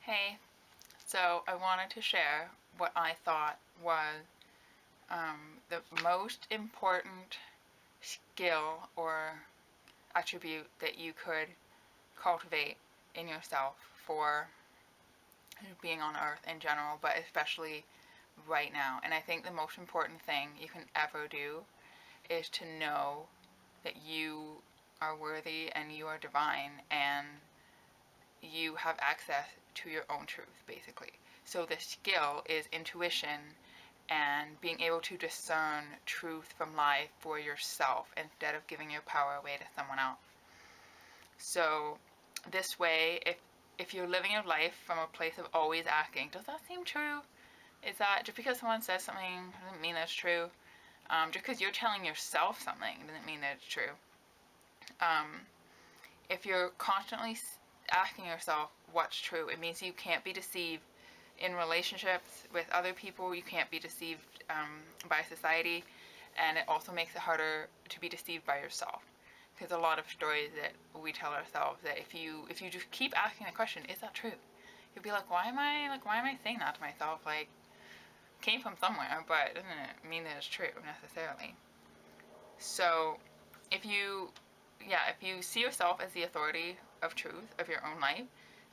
Hey, so I wanted to share what I thought was the most important skill or attribute that you could cultivate in yourself for being on earth in general, but especially right now. And I think the most important thing you can ever do is to know that you are worthy and you are divine and you have access to your own truth, basically. So the skill is intuition and being able to discern truth from lie for yourself instead of giving your power away to someone else. So this way, if you're living your life from a place of always asking, does that seem true? Is that just because someone says something doesn't mean that's true? Just because you're telling yourself something doesn't mean that it's true. Um, if you're constantly asking yourself what's true, it means you can't be deceived in relationships with other people. You can't be deceived by society, and it also makes it harder to be deceived by yourself. There's a lot of stories that we tell ourselves that if you just keep asking the question, is that true? You'll be like, why am I saying that to myself? Like, it came from somewhere, but it doesn't mean that it's true necessarily. So, if you if you see yourself as the authority of truth of your own life,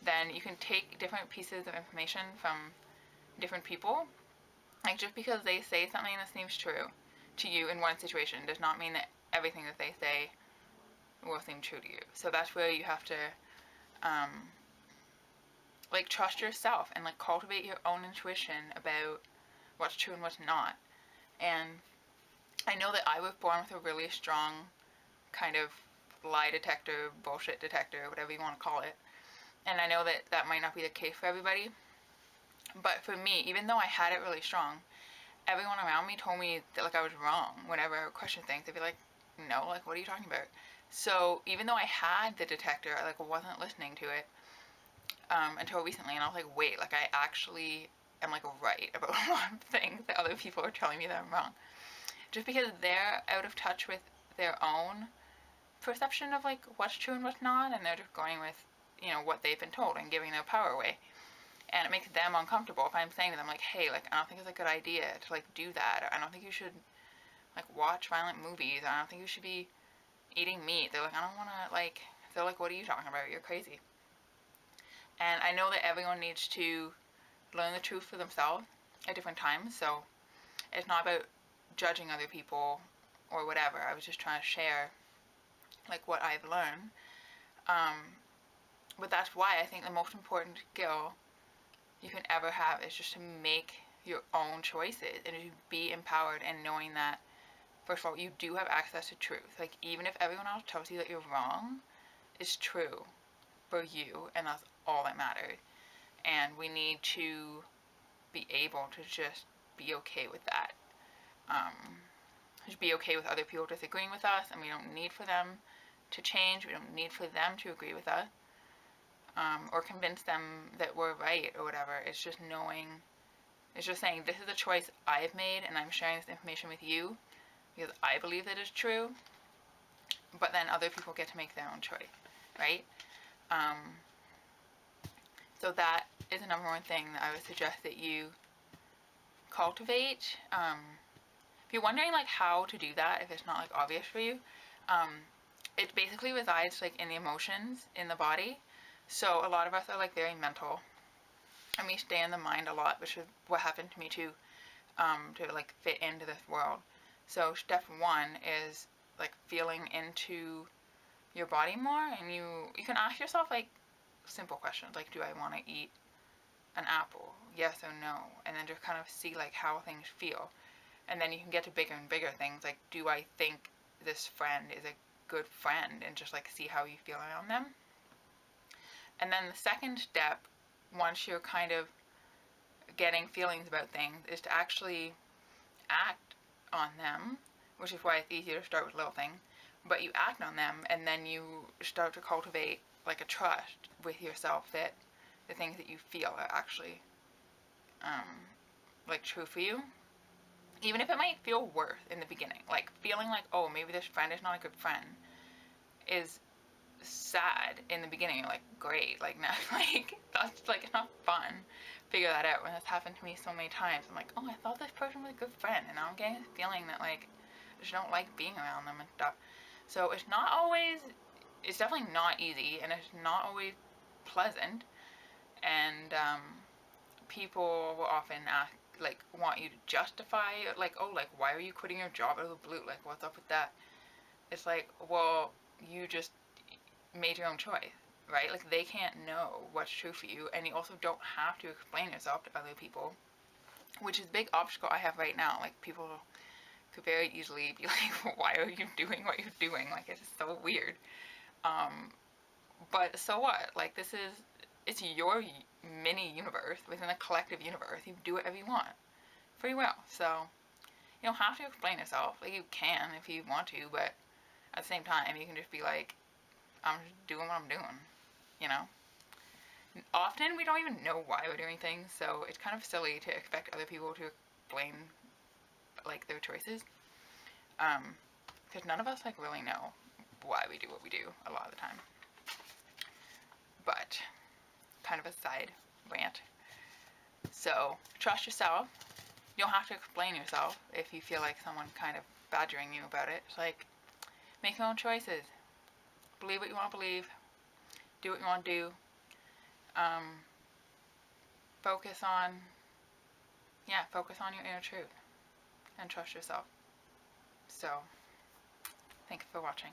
then you can take different pieces of information from different people. Like, just because they say something that seems true to you in one situation does not mean that everything that they say will seem true to you. So that's where you have to um, trust yourself and cultivate your own intuition about what's true and what's not. And I know that I was born with a really strong kind of lie detector, bullshit detector, whatever you want to call it. And I know that that might not be the case for everybody. But for me, even though I had it really strong, everyone around me told me that I was wrong whenever I would question things. They'd be like, no, what are you talking about? So even though I had the detector, I wasn't listening to it until recently. And I was like, wait, I actually am right about a lot of things that other people are telling me that I'm wrong. Just because they're out of touch with their own perception of what's true and what's not, and they're just going with what they've been told and giving their power away, and it makes them uncomfortable if I'm saying to them hey, I don't think it's a good idea to do that, or I don't think you should watch violent movies, or I don't think you should be eating meat. They're I don't want to they're what are you talking about, you're crazy. And I know that everyone needs to learn the truth for themselves at different times, so it's not about judging other people or whatever. I was just trying to share what I've learned. But that's why I think the most important skill you can ever have is just to make your own choices and to be empowered and knowing that, first of all, you do have access to truth. Even if everyone else tells you that you're wrong, it's true for you, and that's all that matters. And we need to be able to just be okay with that. Just be okay with other people disagreeing with us, and we don't need for them to change. We don't need for them to agree with us or convince them that we're right or whatever. It's just knowing, it's just saying, this is a choice I've made, and I'm sharing this information with you because I believe that it's true, but then other people get to make their own choice, right? So that is the number one thing that I would suggest that you cultivate. If you're wondering how to do that, if it's not obvious for you, it basically resides in the emotions in the body. So a lot of us are very mental, and we stay in the mind a lot, which is what happened to me too, to fit into this world. So step one is feeling into your body more, and you can ask yourself simple questions do I want to eat an apple, yes or no, and then just kind of see how things feel. And then you can get to bigger and bigger things do I think this friend is a good friend, and just see how you feel around them. And then the second step, once you're kind of getting feelings about things, is to actually act on them, which is why it's easier to start with little things. But you act on them, and then you start to cultivate a trust with yourself that the things that you feel are actually true for you. Even if it might feel worse in the beginning, feeling oh, maybe this friend is not a good friend, is sad in the beginning. You're like, great, like now, like that's like not fun. Figure that out when it's happened to me so many times. I'm like, oh, I thought this person was a good friend, and now I'm getting this feeling that like I just don't like being around them and stuff. So it's not always, it's definitely not easy, and it's not always pleasant. And people will often ask, like, want you to justify, like, oh, like, why are you quitting your job out of the blue? Like, what's up with that? It's like, well, you just made your own choice, right? Like, they can't know what's true for you, and you also don't have to explain yourself to other people, which is a big obstacle I have right now. Like, people could very easily be like, why are you doing what you're doing? Like, it's so weird. Um, but so what? Like, it's your mini universe within a collective universe. You do whatever you want. Free will. So, you don't have to explain yourself. Like, you can if you want to, but at the same time, you can just be like, I'm just doing what I'm doing, you know? Often we don't even know why we're doing things, so it's kind of silly to expect other people to explain, like, their choices. Because none of us, like, really know why we do what we do a lot of the time. But, kind of a side rant. So, trust yourself. You don't have to explain yourself if you feel like someone kind of badgering you about it. It's like, make your own choices. Believe what you want to believe. Do what you want to do. Focus on, focus on your inner truth and trust yourself. So, thanks for watching.